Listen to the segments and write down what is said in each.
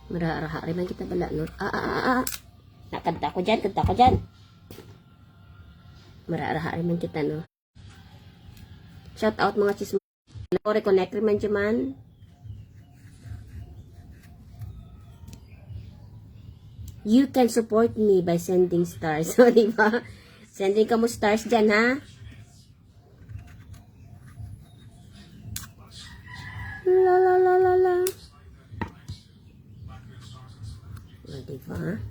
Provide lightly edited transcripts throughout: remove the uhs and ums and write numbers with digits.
Mararaha rin man kita bala, no? Nakanta ko dyan, kanta ko dyan. Mararaha rin man kita, no? Shout out mga chismo. Reconnect rin man dyan man. You can support me by sending stars. So, diba? Sending ka mo stars dyan, ha? La la la la la. O, diba?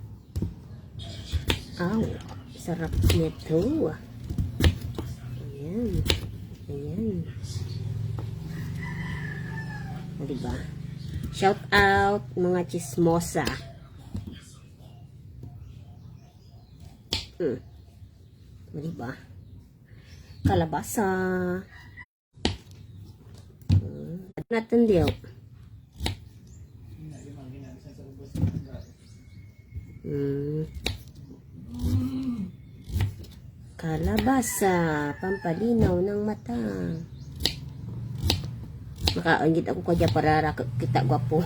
Aw, sarap nito. Ayan. Ayan. O, diba? Shout out mga chismosa. O, diba? Kalabasa. Natin diyo. Kalabasa. Pampalinaw ng mata. Makaangit ako kaya para kita gwapo.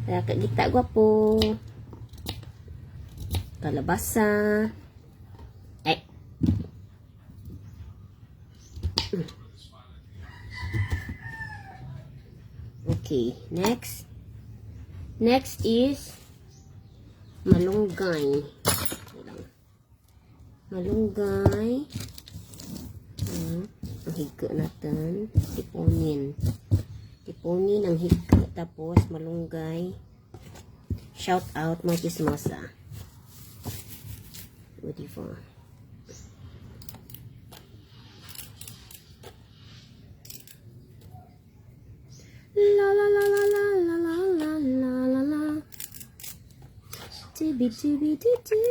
Kita gwapo. Kalabasa. Ay. Okay, next. Next is malunggay. Malunggay. Ang higa natin. Tipunin. Tipunin ang higa. Tapos malunggay. Shout out mga chismosa. O, diba? La la la la la la la la la la la. Tibi tibi tibi.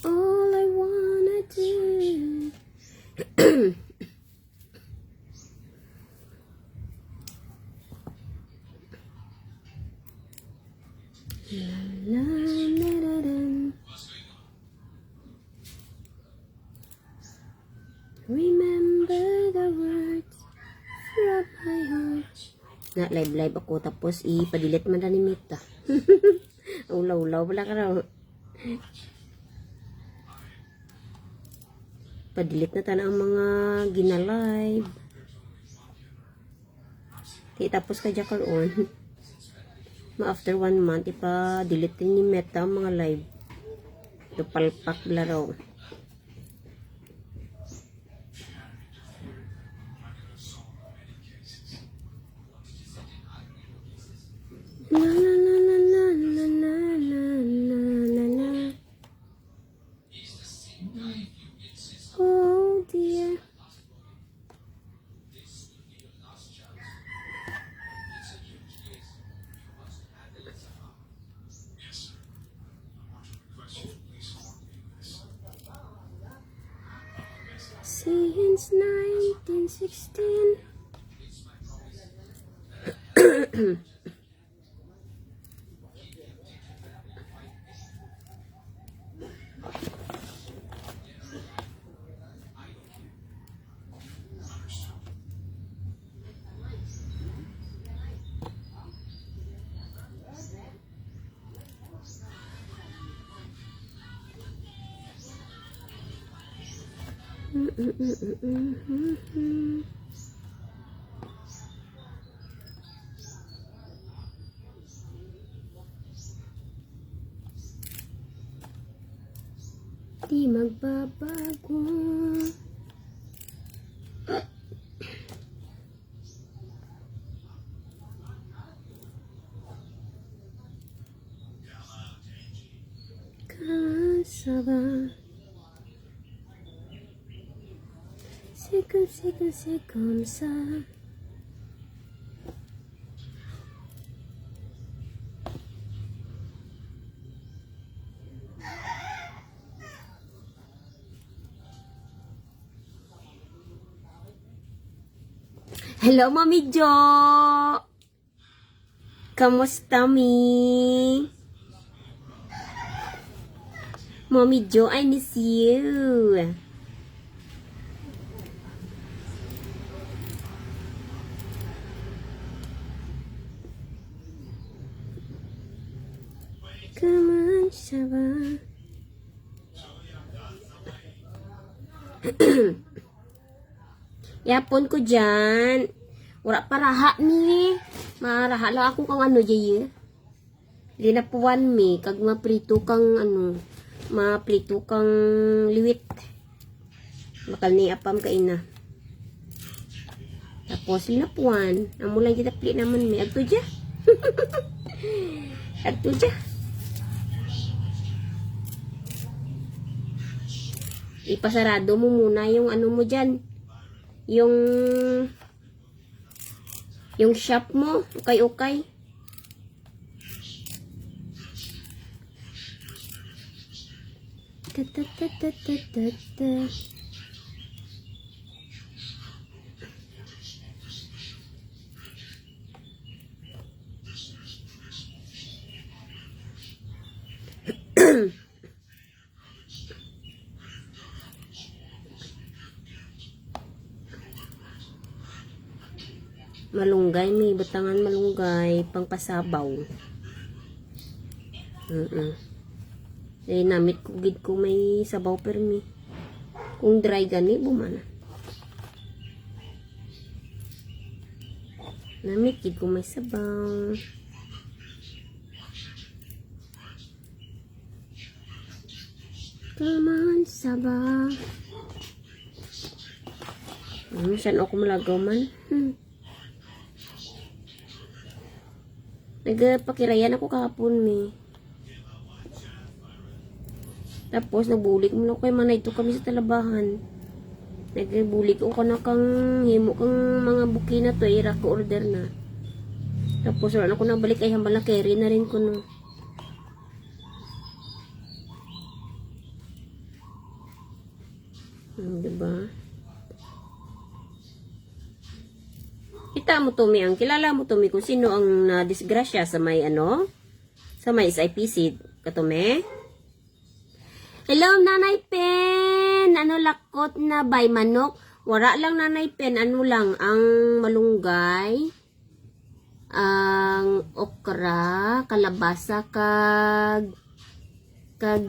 All I wanna do. La la la la. Remember the words from my heart. Na live ako tapos ipadilit man na ni Mita. Ulaw-ulaw wala ka raw. Padilit na tana ang mga gina-live. Tapos ka jakal on. After 1 month ipa-delete ni Meta ang mga live. Tupalpak bala raw. La la la la la la la la la la. Oh dear. Since 1916. Di magbabago. Kasaba. C'est comme ça. Hello, Mami Jo! Kamusta, Mi? Mommy Jo, I miss you. saba. Yapon ko dyan. Wala pa raha ni. Maraha lang ako kang ano jay. Di na puwan mi. Kag maprito kang ano. Maprito kang liwit. Bakal ni apam kaina. Tapos linapuan. Amo lang kita pli naman mi. Agto dya. Agto dya. Ipasarado mo muna yung ano mo dyan. Yung shop mo. Okay. Ta. Malunggay, may batangan malunggay, pangpasabaw. Namit ko gid ko may sabaw permi. Kung dry gani, bumana. Namit gid ko may sabaw. Kaman sabaw. Saan ako malagaw man? Nagpakirayan ako kahapon mi. Tapos nagbulik mo na ko kay manay ito kami sa talabahan. Nagbulik ko na kang himo kang mga buki na to ira ko order na. Tapos wala na ko nabalik ay hambal na carry na rin ko no. Diba? Kita mo to mi ang kilala mo to mi kung sino ang nadisgrasya sa may ano? Sa may SIPC katome. Hello Nanay Pen. Ano lakot na bay manok? Wala lang Nanay Pen, ano lang ang malunggay, ang okra, kalabasa kag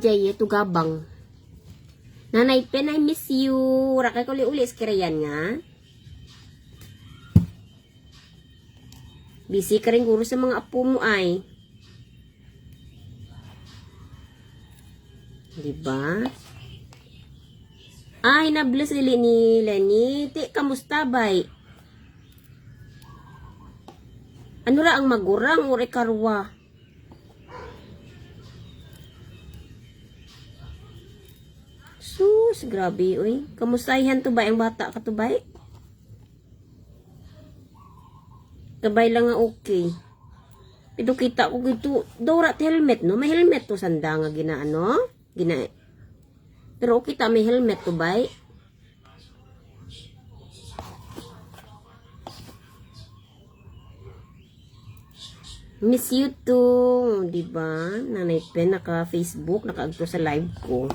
jaye tugabang. Nanay Pen, I miss you. Wala kay uli iskirayan nga. Busy ka rin guro sa mga apo mo ay. Diba? Ay, nabless ni Lenny. Ti, kamusta bay? Ano ra ang magurang o rekarwa? Sus, grabe oy. Kamustahan to ba ang bata ka to bay? Kabay lang nga okay. Pero kita ko gito, dorat helmet no, may helmet to sanda nga ginaano, Pero kita may helmet to bay. Miss you too, di ba? Nanay Pen naka Facebook, nakaagto sa live ko.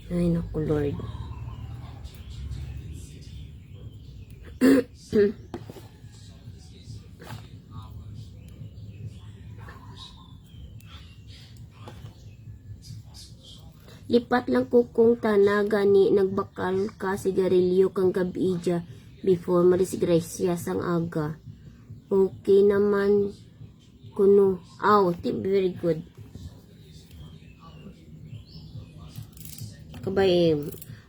Ay naku Lord. Lipat lang kukong tana gani nagbakal ka sigarilyo kang gabidya before marisgrasya sang aga. Okay naman kuno. Very good. Kabay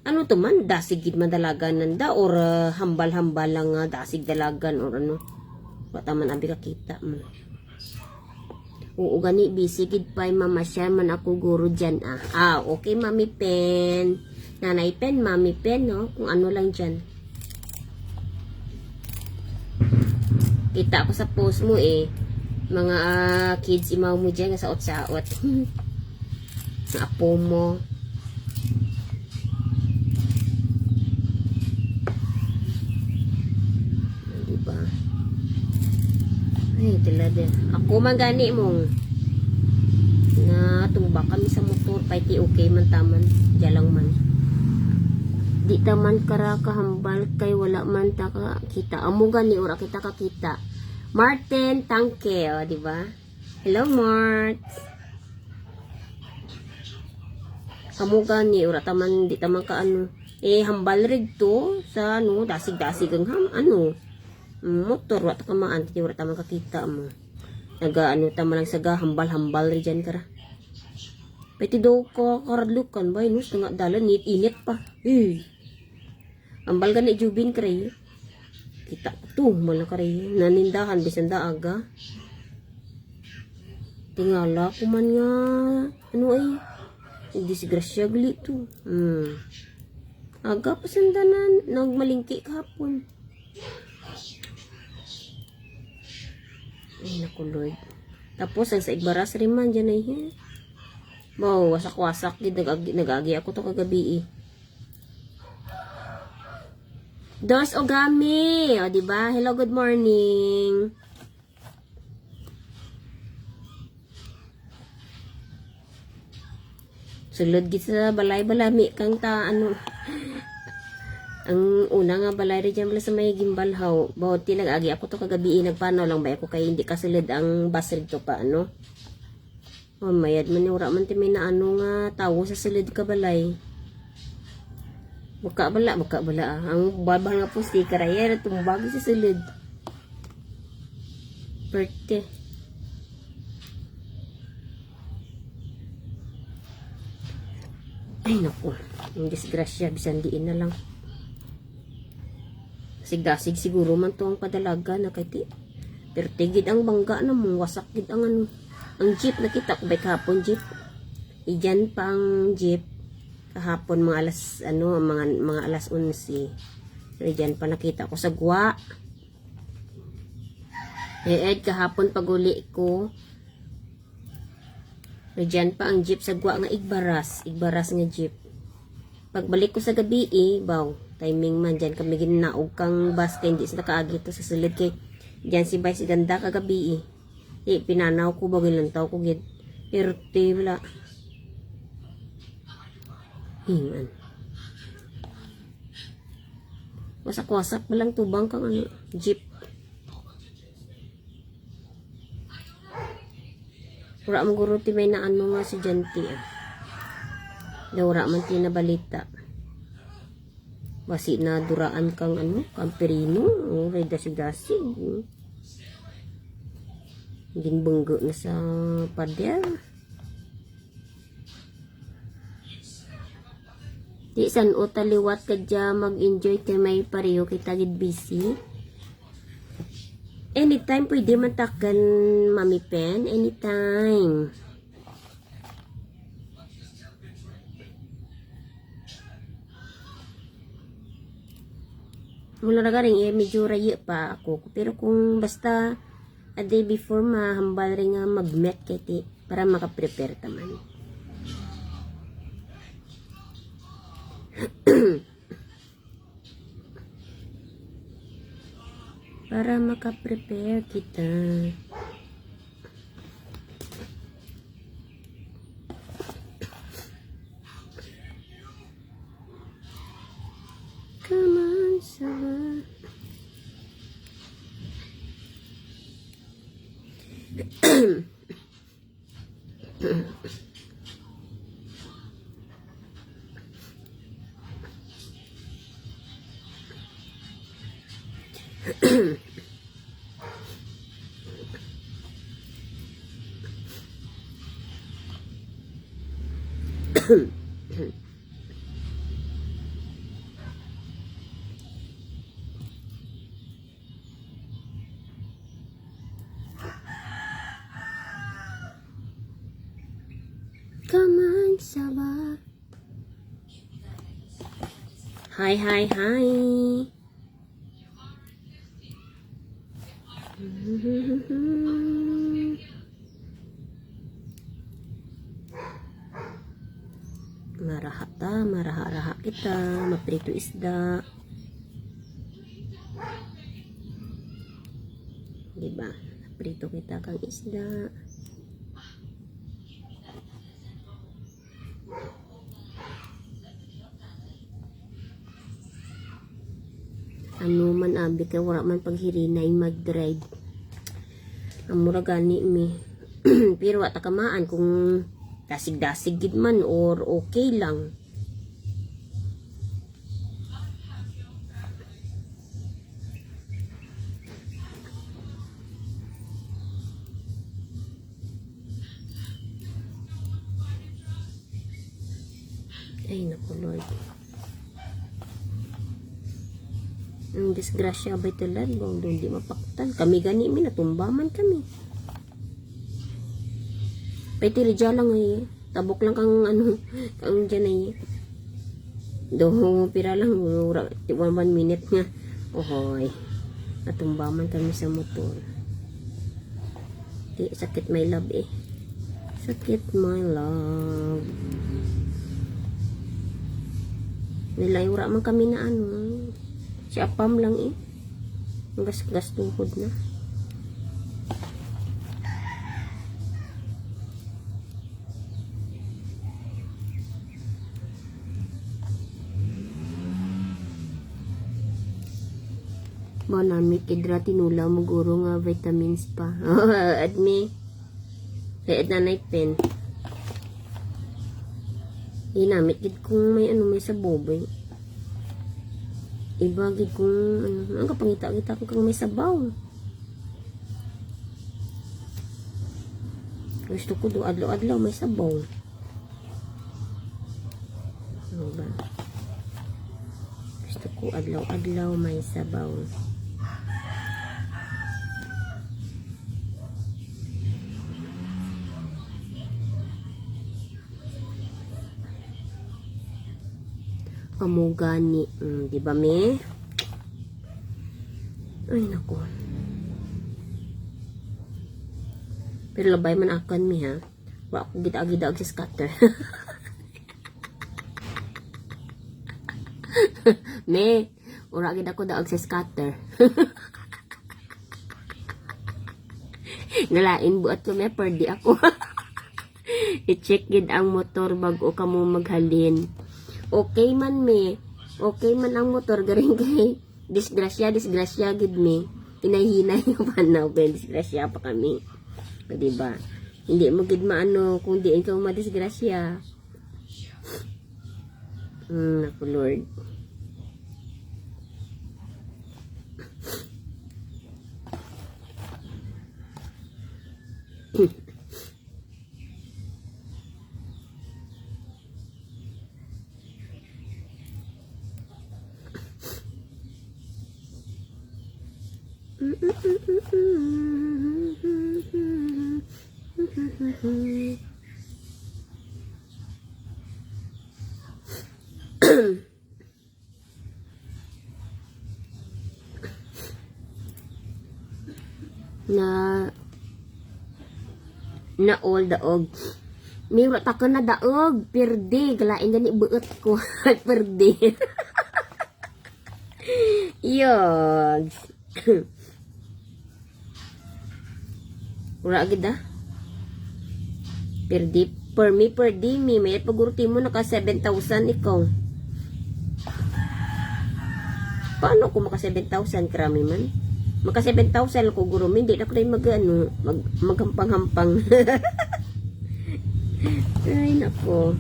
ano to man, dasig gid madalagan nanda or hambal-hambal lang dasig dalagan or ano. Wata man abi kakita man. Oo gani busy gid pay mamasyal man ako guro dyan okay Mami Pen. Nanay Pen, Mami Pen no, kung ano lang dyan. Kita ko sa post mo mga kids imaw mo dyan sa saot-saot. Sa apo mo. Ay, tilada. Ako man gani mong na tumba kami sa motor paiti okay man taman jalang man. Di taman kara kahambal kay wala man ta ka kita. Amo gani ora kita kakita. Martin Tangke, di ba? Hello, Mart. Kamu gani, ura taman, di taman ka ano. Hambal rig to, sa ano, dasig-dasig ang motor, wata ka maan, ura taman kakita mo. Naga, ano, taman lang saga, hambal-hambal rig dyan kara. Pwede daw ko karadlukan ba, inus, nga dalan, init pa. Hambal gani, jubin kare. Kita to, malang kare, nanindahan, bisan daaga. Tingala ko man nga, ano ay, disgrasya gali to. Aga pasandanan, nagmalingki kahapon. Ay, naku Lord. Tapos, ang sa igbaras rin man, dyan ay, wow, wasak-wasak, nag-agi ako to kagabi Dos Ogami, o diba? Hello, good morning. Sulod git sa balay-balami kang ano. Ang una nga balay rin dyan sa may gimbalhaw. Bawat tinag-agi ako to kagabi, nagpanaw lang ba ako kay hindi kasulod ang basrig to pa ano. Mayad man ura man ti may na ano nga tawo sa sulod ka balay. Buka bala Ang babal nga po sticker ay tumbagi sa sulod. Perte. Ay naku, yung disgrasya, bisan diin na lang. Sigdasig siguro man to ang padalaga na kati. Pero tigid ang bangga na mo, wasak gid ang ano. Ang jeep nakita ko ba kahapon jeep. Iyan pa ang jeep kahapon mga alas mga alas 11. So iyan pa nakita ko sa gwa. Kahapon paguli ko. Diyan pa ang jeep sa gwa nga igbaras nga jeep. Pagbalik ko sa gabi timing man dyan kami ginaog kang bus kay hindi sila kaagi to sa sulod kay dyan si Vice ganda kagabi pinanaw ko bagay lang tao ko gid pero wala hingan wasak-wasak pa lang tubang kang ano jeep. Wala mo guro ti may na ano nga si Janti wala man ti na balita basi na duraan kang ano kamperino ray dasig-dasig ginbunggo na sa pader di san o taliwat ka dya mag-enjoy kay may pareho kita gid busy. Anytime pwede man takgan Mami Pen, anytime. Mula na garing medyo rayo pa ako. Pero kung basta a day before mahambal rin nga mag-met kiti para makaprepare taman. Para makaprepare kita. Come on, Saba. Come on, Saba. Hi, hi, hi. Maraha kita, maprito isda. Diba? Prito kita kang isda. Ano man abi kay wala man paghirinay mag-drive. Amura gani mi. Pero at kamaan kung dasig-dasig gid man or okay lang. Ay naku Lord. Ang disgrasya ba ito Lord? Doon di mapaktan. Kami gani mi natumbaman kami. Pwede ridya lang eh. Tabok lang kang ano, kang dyan eh. Pira lang, 1 minute nga. Ohoy. Natumbaman kami sa motor. Di, sakit my love eh. Sakit my love. Nilayura man kami na ano. Si Apam lang eh. Ang gas-gas tuhod na. Ba nami kidra tinula mo guro nga vitamins pa. At me. Kaya na pen. Ginamit gid kung may ano may sabaw ba. Iba gid kung ano, ang kapangita-kita kung may sabaw. Gusto ko do adlaw-adlaw may sabaw. Ano ba? Gusto ko adlaw-adlaw may sabaw. Kamugani. Di ba me? Ay naku. Pero labay man akan mi ha. Wa ko gid-agid sa scatter. Me, ura gid ako daog sa scatter. Nalain buat ko me perdi ako. I-check gid ang motor bago ka mo maghalin. Okay man me. Okay man ang motor garing kay disgrasya gid me. Hinahinay yung panaw kay disgrasya pa kami. O diba? Hindi mo gid maano kung di ikaw madisgrasya. Naku Lord. na all daog. May wata ko na daog. Perde. Galain gani buot ko. Perde. Yog. Ura agad ah. Perde. Per me. May pagurti mo naka 7,000 ikaw. Paano ko maka 7,000 krami man? Maka 7,000 ko guro. Hindi na ko rin maghampang-hampang. Ay, nako.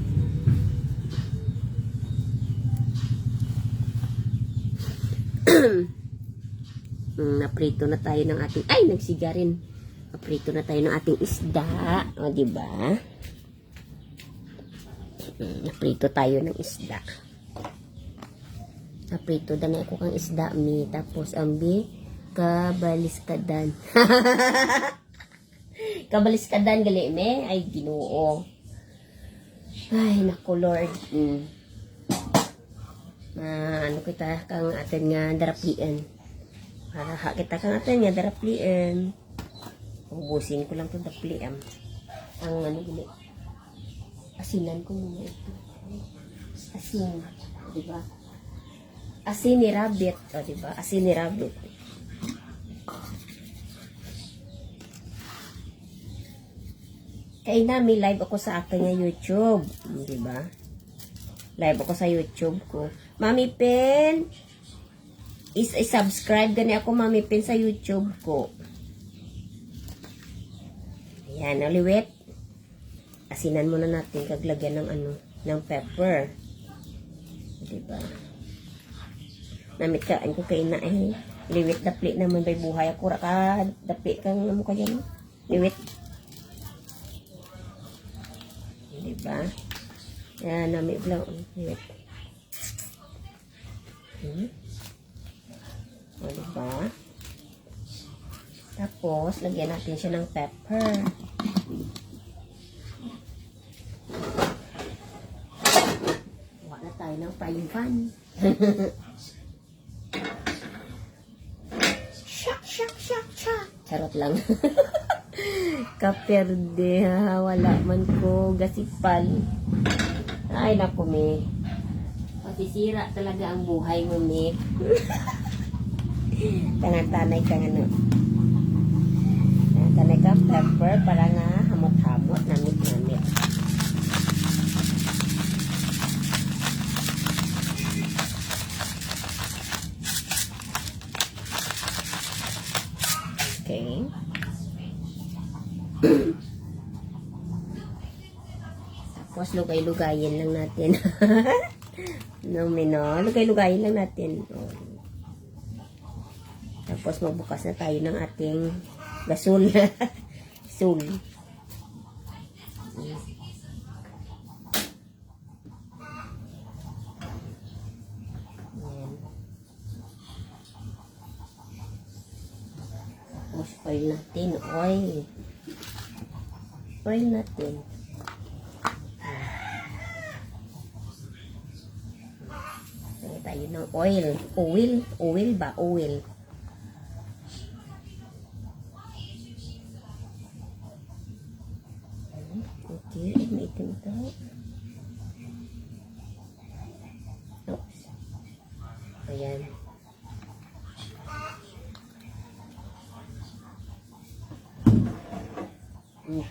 Naprito na tayo ng ating... Ay, nagsigarin. Naprito na tayo ng ating isda. O, diba? Naprito tayo ng isda. Naprito na ako kang isda, mi. Tapos, ambi, kabaliskadan. Kabaliskadan, gali, me. Ay, Ginoo. Ay, naku, Lord. Ano kita kang atin nga daraplian. Para kita kang atin nga daraplian. Ubusin ko lang itong daraplian. Ang ano, gali. Asinan ko muna ito. Asin. Diba? Asin ni rabbit. O, diba? Asin ni rabbit. Kaya na, may live ako sa akin nga YouTube. Diba? Live ako sa YouTube ko. Mami Pen, subscribe gani ako, Mami Pen, sa YouTube ko. Yan, uliwit. Asinan muna natin, kaglagyan ng ano, ng pepper. Diba? Namit ka, ko kayo na eh. Liwit dapli naman bay buhay. Ako ka, dapli kang ano ka dyan. Liwit. Diba? Yan, namit lang. Liwit. O, diba? Tapos, lagyan natin siya ng pepper. Wala na tayo ng frying pan. Shak, shak, shak, shak. Charot lang. Kaperde, ha. Wala man ko gasipal. Ay, naku, me. Masisira talaga ang buhay mo, me. Tanay kang ano. Tanay kang pepper para nga hamot-hamot, namit-namit. Okay. Tapos lugay-lugayin lang natin. No, mino. Lugay-lugayin lang natin. Oh. Tapos magbukas na tayo ng ating gasol. Sul. Tapos oil natin. Oil. Oil natin. Lagyan tayo ng oil. Oil. Oil ba? Oil. Okay, maitim ito. Oops. Ayan.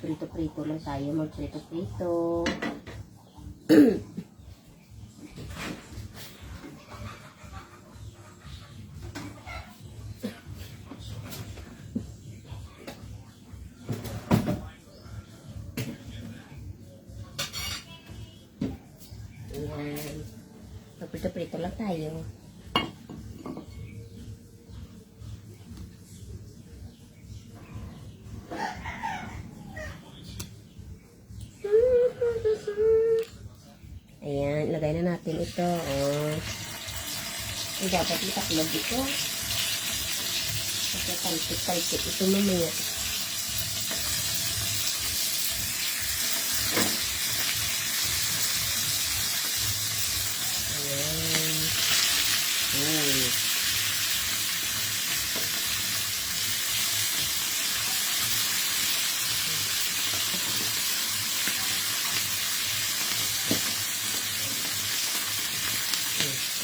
Prito-prito lang tayo. Mag-prito-prito. Ayan. Prito-prito lang tayo. Ayan, ilagay na natin ito. Oh. Ay, dapat itaklog ito. Kasi talsik-talsik ito mamaya. Ayan.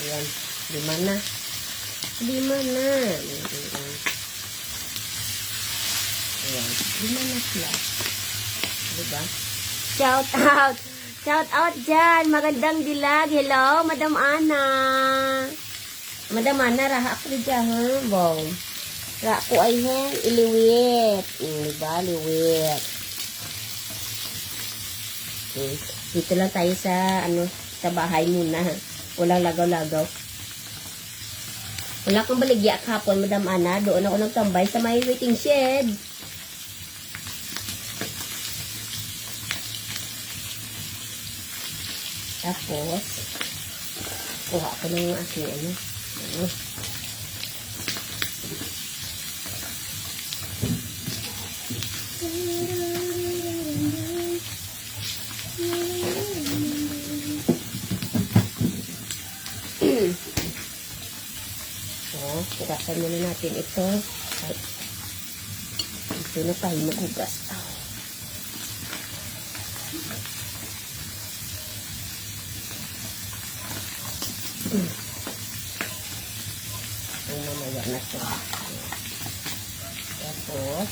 Ayan, 5 na. 5 na. Ayan, 5 na sila. Diba? Shout out! Shout out dyan! Magandang dilag! Hello, Madam Ana! Madam Ana, raha ako dyan, ha? Wow. Raha ko ay, ha? Iliwit. Diba? Liwit. Dito lang tayo sa, ano, sa bahay muna, ha? Walang lagaw-lagaw. Wala kang baligya kahapon, Madam Ana. Doon ako nagtambay sa may waiting shed. Tapos, kuha ko ng aking ano. Hugasan muna natin ito. Ito na tayo maghugas. Ay, mamaya na ito. Tapos,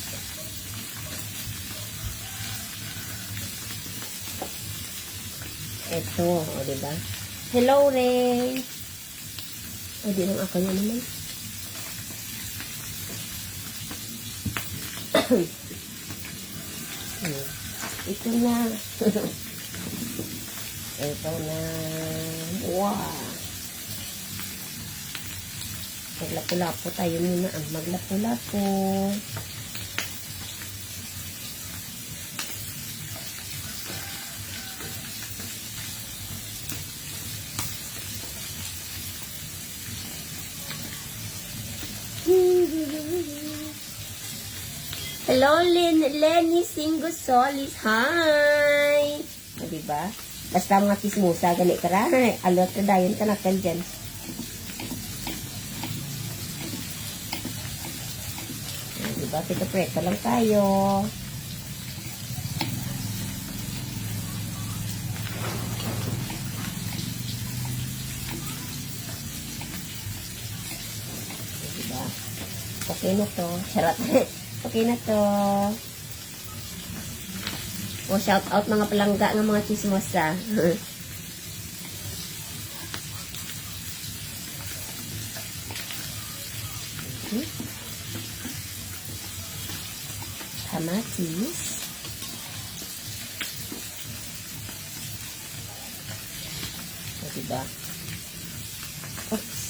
ito, o diba? Hello, Ray! O, di lang ako niya naman. Ito na. Ito na. Wow. Maglapo-lapo tayo muna. Maglapo-lapo. Hello, Lenny Singo Solis. Hi! O, diba? Basta mga kismusa, ganit ka ra. Alot ka dayon ka na kan dyan. O, diba? Pito-preto lang tayo. O, diba? Okay na to. Charot. Okay na to. O, shout out mga palangga ng mga chismosa. Kamatis. O, diba? Oops.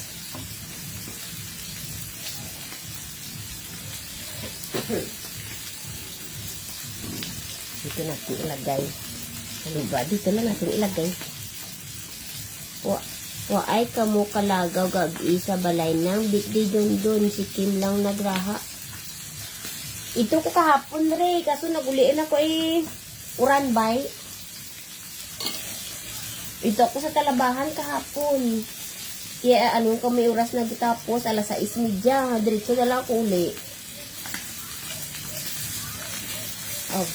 Dito natin ilagay. Ano ba? Dito lang natin ilagay. Ay kamo kalagaw gagi sa balay ng bigdi dun si Kim lang nagraha. Ito ko kahapon re, kaso naguliin ako uran bay. Ito ako sa talabahan kahapon. Kaya anong kami oras na gitapos, alas 6:30, diretso na lang ako uli. Oh.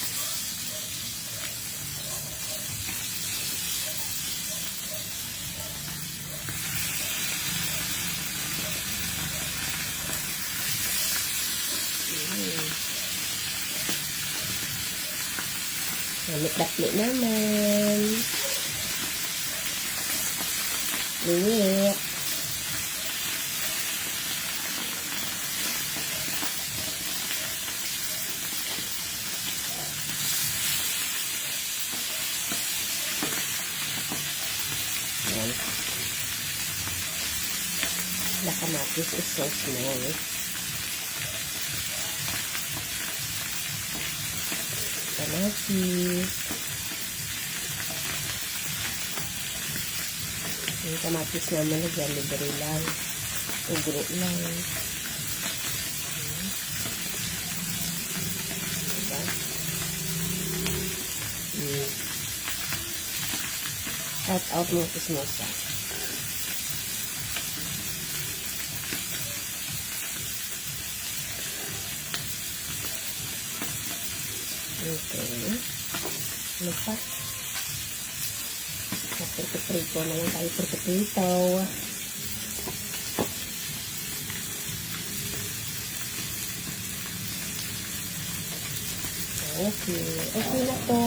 Lamit-lapit naman. Limit. Ayan. Nakamatis sauce na yun. Kamatis. Yung kamatis naman nagyan libre lang. Ugro lang. Diba? Shout out mo kismosa. Okay. Ano pa? Prito-prito na lang tayo. Prito-prito. Okay. Okay na to.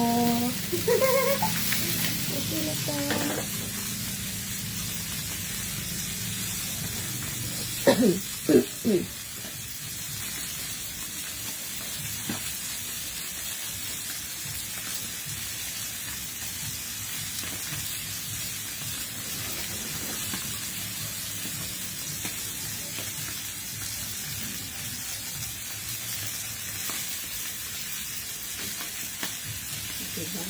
Okay na to. Diba?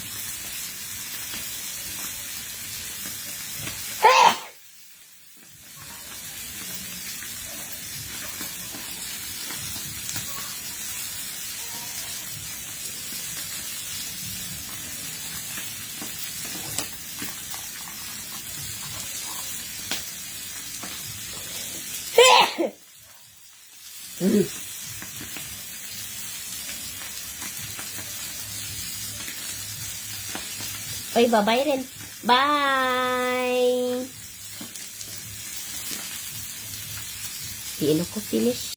Oy, bye-bye rin. Bye! Di ko finish.